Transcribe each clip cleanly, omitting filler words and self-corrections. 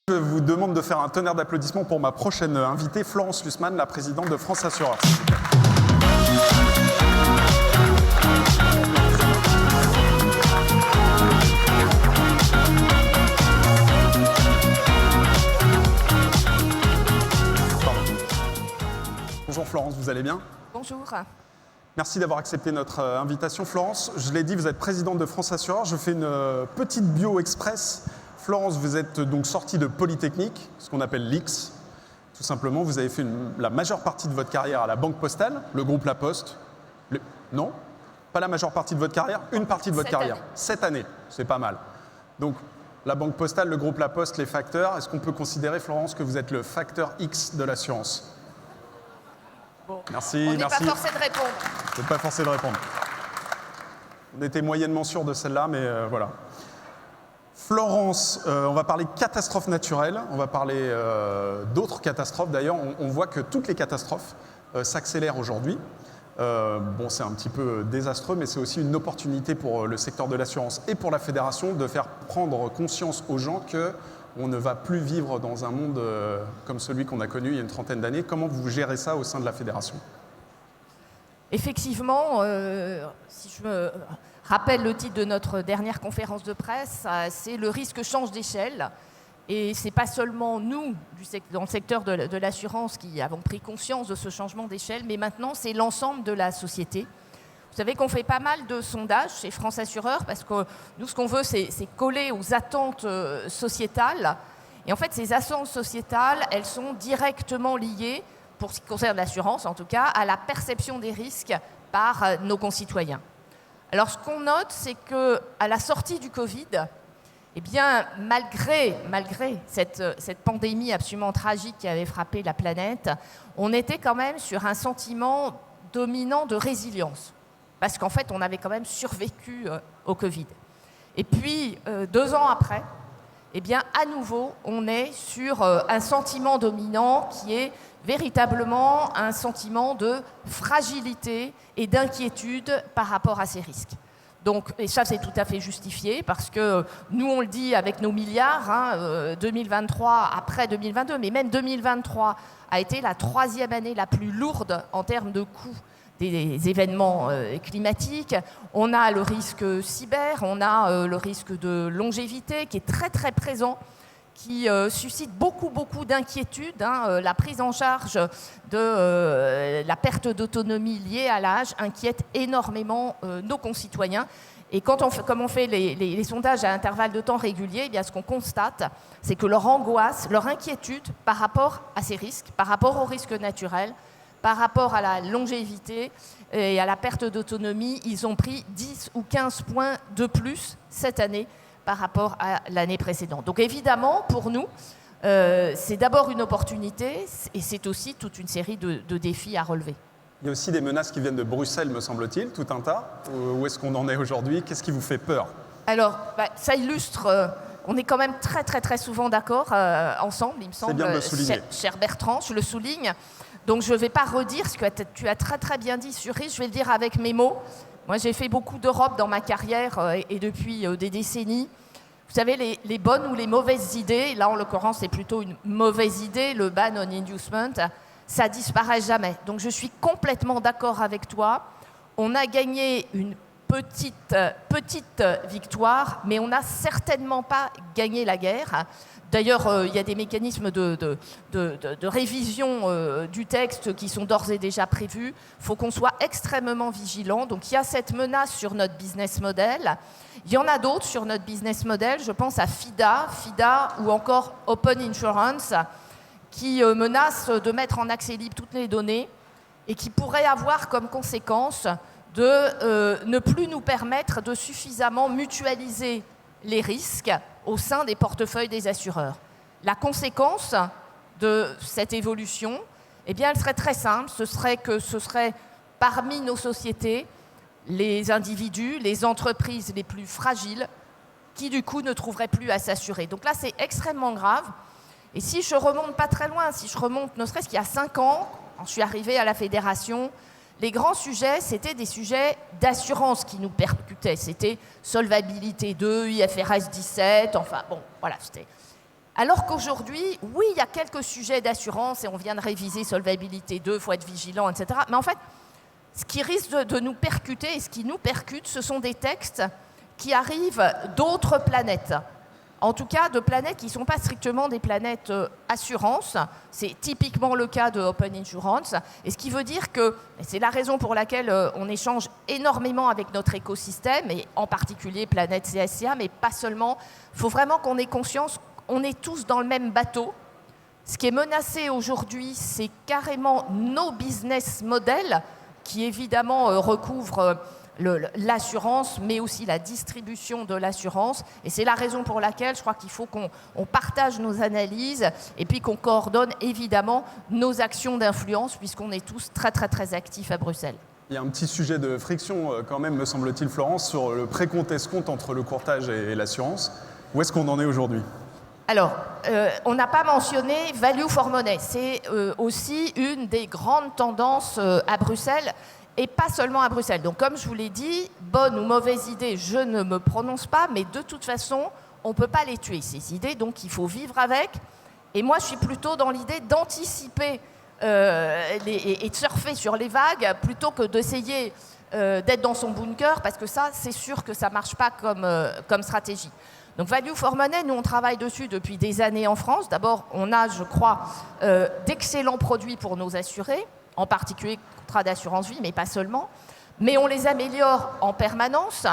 Je vous demande de faire un tonnerre d'applaudissements pour ma prochaine invitée, Florence Lussmann, la présidente de France Assureurs. Bonjour Florence, vous allez bien? Bonjour. Merci d'avoir accepté notre invitation. Florence, je l'ai dit, vous êtes présidente de France Assureurs. Je fais une petite bio express. Florence, vous êtes donc sortie de Polytechnique, ce qu'on appelle l'X. Tout simplement, vous avez fait la majeure partie de votre carrière à la Banque Postale, le groupe La Poste. Non? Pas la majeure partie de votre carrière, une partie de votre carrière. 7 années, c'est pas mal. Donc, la Banque Postale, le groupe La Poste, les facteurs. Est-ce qu'on peut considérer, Florence, que vous êtes le facteur X de l'assurance? Bon. Merci, On n'est merci. pas forcé de répondre. Vous n'êtes pas forcé de répondre. On était moyennement sûr de celle-là, mais voilà. Florence, on va parler catastrophes naturelles, on va parler d'autres catastrophes. D'ailleurs, on voit que toutes les catastrophes s'accélèrent aujourd'hui. Bon, c'est un petit peu désastreux, mais c'est aussi une opportunité pour le secteur de l'assurance et pour la fédération de faire prendre conscience aux gens qu'on ne va plus vivre dans un monde comme celui qu'on a connu il y a une trentaine d'années. Comment vous gérez ça au sein de la fédération? Effectivement, si je me rappelle le titre de notre dernière conférence de presse, c'est le risque change d'échelle. Et ce n'est pas seulement nous, dans le secteur de l'assurance, qui avons pris conscience de ce changement d'échelle, mais maintenant, c'est l'ensemble de la société. Vous savez qu'on fait pas mal de sondages chez France Assureurs, parce que nous, ce qu'on veut, c'est coller aux attentes sociétales. Et en fait, ces attentes sociétales, elles sont directement liées, pour ce qui concerne l'assurance en tout cas, à la perception des risques par nos concitoyens. Alors ce qu'on note, c'est qu'à la sortie du Covid, eh bien, malgré cette pandémie absolument tragique qui avait frappé la planète, on était quand même sur un sentiment dominant de résilience. Parce qu'en fait, on avait quand même survécu au Covid. Et puis, 2 ans après, eh bien, à nouveau, on est sur un sentiment dominant qui est véritablement un sentiment de fragilité et d'inquiétude par rapport à ces risques. Donc, et ça, c'est tout à fait justifié parce que nous, on le dit avec nos milliards, 2023 après 2022, mais même 2023 a été la 3e année la plus lourde en termes de coûts des événements climatiques. On a le risque cyber, on a le risque de longévité qui est très très présent, qui suscite beaucoup d'inquiétudes. La prise en charge de la perte d'autonomie liée à l'âge inquiète énormément nos concitoyens. Et comme on fait les sondages à intervalles de temps réguliers, eh bien, ce qu'on constate, c'est que leur angoisse, leur inquiétude par rapport à ces risques, par rapport aux risques naturels, par rapport à la longévité et à la perte d'autonomie, ils ont pris 10 ou 15 points de plus cette année par rapport à l'année précédente. Donc évidemment, pour nous, c'est d'abord une opportunité et c'est aussi toute une série de défis à relever. Il y a aussi des menaces qui viennent de Bruxelles, me semble-t-il, tout un tas. Où est-ce qu'on en est aujourd'hui? Qu'est-ce qui vous fait peur? Alors, ça illustre... on est quand même très souvent d'accord ensemble, il me semble. C'est bien de le souligner. Cher Bertrand, je le souligne. Donc je ne vais pas redire ce que tu as très bien dit sur risque, je vais le dire avec mes mots. Moi, j'ai fait beaucoup d'Europe dans ma carrière et depuis des décennies. Vous savez, les bonnes ou les mauvaises idées, là en l'occurrence c'est plutôt une mauvaise idée, le ban on inducement, ça disparaît jamais. Donc je suis complètement d'accord avec toi. On a gagné une petite victoire, mais on n'a certainement pas gagné la guerre. D'ailleurs, il y a des mécanismes de révision du texte qui sont d'ores et déjà prévus. Il faut qu'on soit extrêmement vigilant. Donc, il y a cette menace sur notre business model. Il y en a d'autres sur notre business model. Je pense à FIDA ou encore Open Insurance, qui menacent de mettre en accès libre toutes les données et qui pourraient avoir comme conséquence de ne plus nous permettre de suffisamment mutualiser les risques au sein des portefeuilles des assureurs. La conséquence de cette évolution, eh bien, elle serait très simple. Ce serait parmi nos sociétés les individus, les entreprises les plus fragiles qui, du coup, ne trouveraient plus à s'assurer. Donc là, c'est extrêmement grave. Et si je remonte pas très loin, si je remonte ne serait-ce qu'il y a 5 ans, quand je suis arrivée à la fédération, les grands sujets, c'était des sujets d'assurance qui nous percutaient. C'était solvabilité 2, IFRS 17, enfin bon, voilà, c'était... Alors qu'aujourd'hui, oui, il y a quelques sujets d'assurance et on vient de réviser Solvabilité 2, il faut être vigilant, etc. Mais en fait, ce qui risque de nous percuter et ce qui nous percute, ce sont des textes qui arrivent d'autres planètes. En tout cas, de planètes qui ne sont pas strictement des planètes assurance. C'est typiquement le cas de Open Insurance. Et ce qui veut dire que, et c'est la raison pour laquelle on échange énormément avec notre écosystème, et en particulier Planète CSCA, mais pas seulement. Il faut vraiment qu'on ait conscience, on est tous dans le même bateau. Ce qui est menacé aujourd'hui, c'est carrément nos business models qui évidemment recouvrent l'assurance, mais aussi la distribution de l'assurance. Et c'est la raison pour laquelle je crois qu'il faut qu'on partage nos analyses et puis qu'on coordonne évidemment nos actions d'influence, puisqu'on est tous très, très, très actifs à Bruxelles. Il y a un petit sujet de friction quand même, me semble-t-il, Florence, sur le pré-compte-escompte entre le courtage et l'assurance. Où est-ce qu'on en est aujourd'hui ? Alors, on n'a pas mentionné value for money. C'est aussi une des grandes tendances à Bruxelles, et pas seulement à Bruxelles. Donc, comme je vous l'ai dit, bonne ou mauvaise idée, je ne me prononce pas, mais de toute façon, on ne peut pas les tuer, ces idées, donc il faut vivre avec. Et moi, je suis plutôt dans l'idée d'anticiper et de surfer sur les vagues, plutôt que d'essayer d'être dans son bunker, parce que ça, c'est sûr que ça ne marche pas comme stratégie. Donc, Value for Money, nous, on travaille dessus depuis des années en France. D'abord, on a, je crois, d'excellents produits pour nos assurés, en particulier contrats d'assurance vie, mais pas seulement. Mais on les améliore en permanence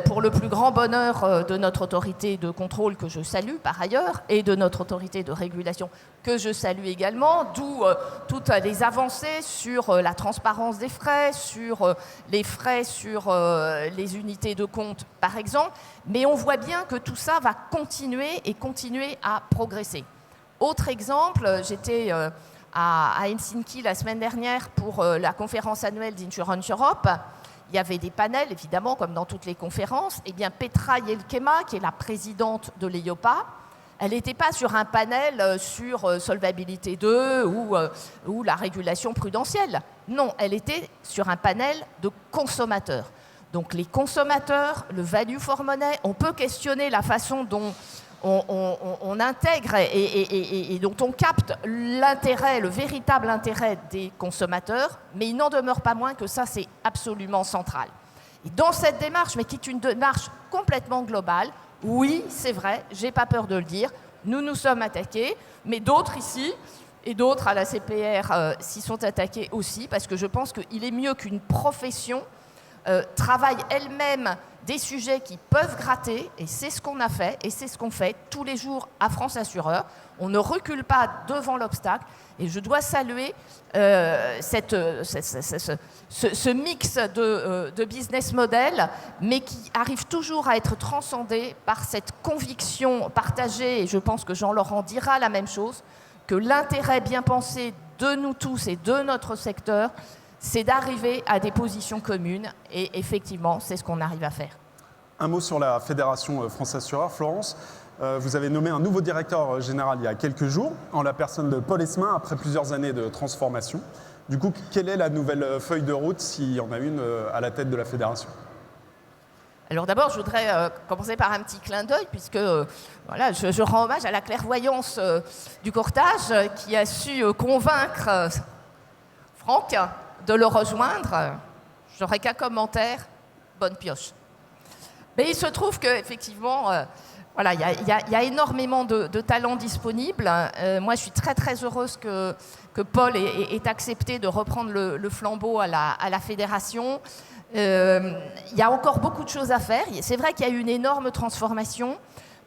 pour le plus grand bonheur de notre autorité de contrôle, que je salue par ailleurs, et de notre autorité de régulation, que je salue également, d'où toutes les avancées sur la transparence des frais, sur les frais sur les unités de compte, par exemple. Mais on voit bien que tout ça va continuer et continuer à progresser. Autre exemple, j'étais à Helsinki la semaine dernière pour la conférence annuelle d'Insurance Europe. Il y avait des panels, évidemment, comme dans toutes les conférences. Eh bien, Petra Jelkema, qui est la présidente de l'EIOPA, elle n'était pas sur un panel sur Solvabilité 2 ou la régulation prudentielle. Non, elle était sur un panel de consommateurs. Donc, les consommateurs, le value for money, on peut questionner la façon dont on intègre et dont on capte l'intérêt, le véritable intérêt des consommateurs, mais il n'en demeure pas moins que ça, c'est absolument central. Et dans cette démarche, mais qui est une démarche complètement globale, oui, c'est vrai, j'ai pas peur de le dire, nous nous sommes attaqués, mais d'autres ici et d'autres à la CPR s'y sont attaqués aussi, parce que je pense qu'il est mieux qu'une profession travaille elle-même des sujets qui peuvent gratter, et c'est ce qu'on a fait, et c'est ce qu'on fait tous les jours à France Assureur. On ne recule pas devant l'obstacle, et je dois saluer ce mix de business model, mais qui arrive toujours à être transcendé par cette conviction partagée, et je pense que Jean-Laurent dira la même chose, que l'intérêt bien pensé de nous tous et de notre secteur, c'est d'arriver à des positions communes, et effectivement, c'est ce qu'on arrive à faire. Un mot sur la Fédération France Assureur, Florence. Vous avez nommé un nouveau directeur général il y a quelques jours, en la personne de Paul Esmin, après plusieurs années de transformation. Du coup, quelle est la nouvelle feuille de route, s'il y en a une, à la tête de la Fédération ? Alors d'abord, je voudrais commencer par un petit clin d'œil, puisque voilà, je rends hommage à la clairvoyance du courtage qui a su convaincre Franck de le rejoindre. J'aurais qu'un commentaire, bonne pioche. Mais il se trouve qu'effectivement, voilà, il y a énormément de talents disponibles. Moi, je suis très très heureuse que Paul ait accepté de reprendre le flambeau à la fédération. Il y a encore beaucoup de choses à faire. C'est vrai qu'il y a eu une énorme transformation,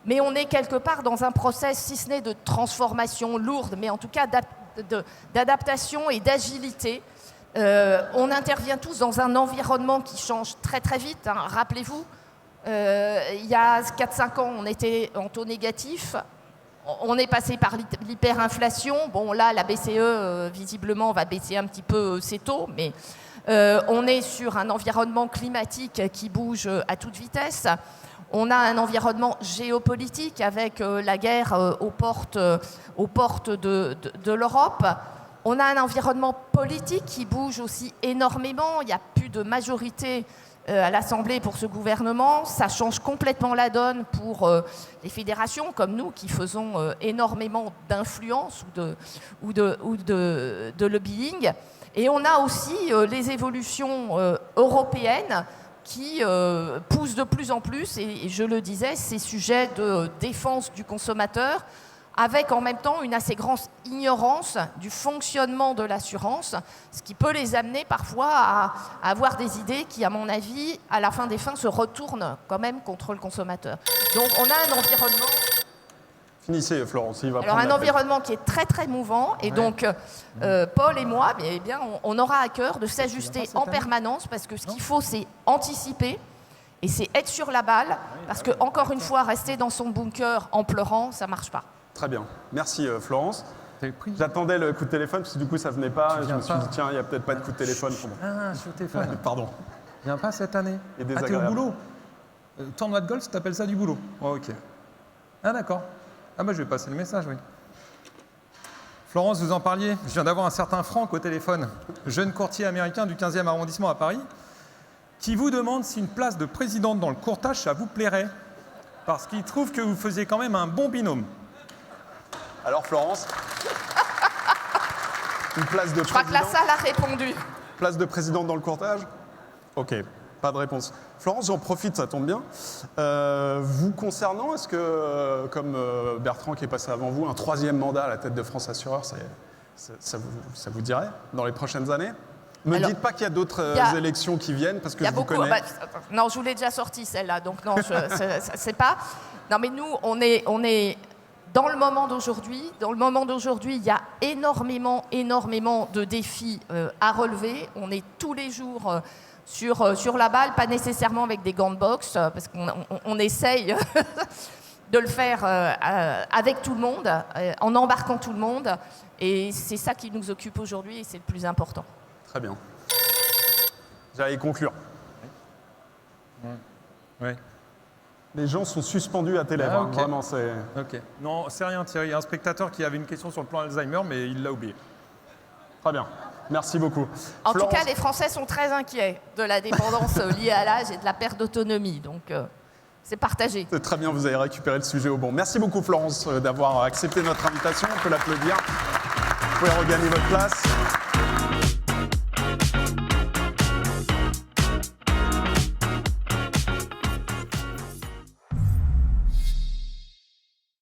mais on est quelque part dans un process, si ce n'est de transformation lourde, mais en tout cas d'adaptation et d'agilité. On intervient tous dans un environnement qui change très très vite, hein. Rappelez-vous, il y a 4-5 ans, on était en taux négatif. On est passé par l'hyperinflation. Bon, là, la BCE, visiblement, va baisser un petit peu ses taux, mais on est sur un environnement climatique qui bouge à toute vitesse. On a un environnement géopolitique avec la guerre aux portes de l'Europe. On a un environnement politique qui bouge aussi énormément. Il n'y a plus de majorité à l'Assemblée pour ce gouvernement. Ça change complètement la donne pour les fédérations comme nous qui faisons énormément d'influence ou de lobbying. Et on a aussi les évolutions européennes qui poussent de plus en plus, et je le disais, ces sujets de défense du consommateur, avec en même temps une assez grande ignorance du fonctionnement de l'assurance, ce qui peut les amener parfois à avoir des idées qui, à mon avis, à la fin des fins, se retournent quand même contre le consommateur. Donc on a un environnement... Finissez, Florence, il va Alors un environnement qui est très très mouvant, et donc Paul et moi, eh bien, on aura à cœur de s'ajuster en permanence, parce que ce qu'il faut, c'est anticiper, et c'est être sur la balle, parce que, encore une fois, rester dans son bunker en pleurant, ça ne marche pas. Très bien. Merci, Florence. J'attendais le coup de téléphone, parce que du coup, ça venait pas. Je me suis dit, tiens, il n'y a peut-être pas de coup de téléphone. Ah, je suis au téléphone. Pardon. Viens pas cette année. Et ah, t'es au boulot. Tournoi de golf, t'appelles ça du boulot. Oh, ok. Ah, d'accord. Ah, bah, je vais passer le message, oui. Florence, vous en parliez. Je viens d'avoir un certain Franck au téléphone, jeune courtier américain du 15e arrondissement à Paris, qui vous demande si une place de présidente dans le courtage, ça vous plairait. Parce qu'il trouve que vous faisiez quand même un bon binôme. Alors, Florence, une place de présidente. Je crois que la salle a répondu. Place de présidente dans le courtage? Ok, pas de réponse. Florence, j'en profite, ça tombe bien. Vous concernant, est-ce que, comme Bertrand qui est passé avant vous, un 3e mandat à la tête de France Assureur, ça vous dirait dans les prochaines années? Ne me dites pas qu'il y a d'autres élections qui viennent, parce que je vous connais. Non, je vous l'ai déjà sortie celle-là, donc non, c'est pas... Non, mais nous, on est dans le moment d'aujourd'hui. Dans le moment d'aujourd'hui, il y a énormément de défis à relever. On est tous les jours sur la balle, pas nécessairement avec des gants de boxe, parce qu'on essaye de le faire avec tout le monde, en embarquant tout le monde. Et c'est ça qui nous occupe aujourd'hui et c'est le plus important. Très bien. J'allais conclure. Oui. Les gens sont suspendus à tes lèvres. Okay. Vraiment, c'est... Ok. Non, c'est rien, Thierry. Il y a un spectateur qui avait une question sur le plan Alzheimer, mais il l'a oublié. Très bien. Merci beaucoup. En tout cas, les Français sont très inquiets de la dépendance liée à l'âge et de la perte d'autonomie. Donc, c'est partagé. C'est très bien, vous avez récupéré le sujet au bon. Merci beaucoup, Florence, d'avoir accepté notre invitation. On peut l'applaudir. Vous pouvez regagner votre place.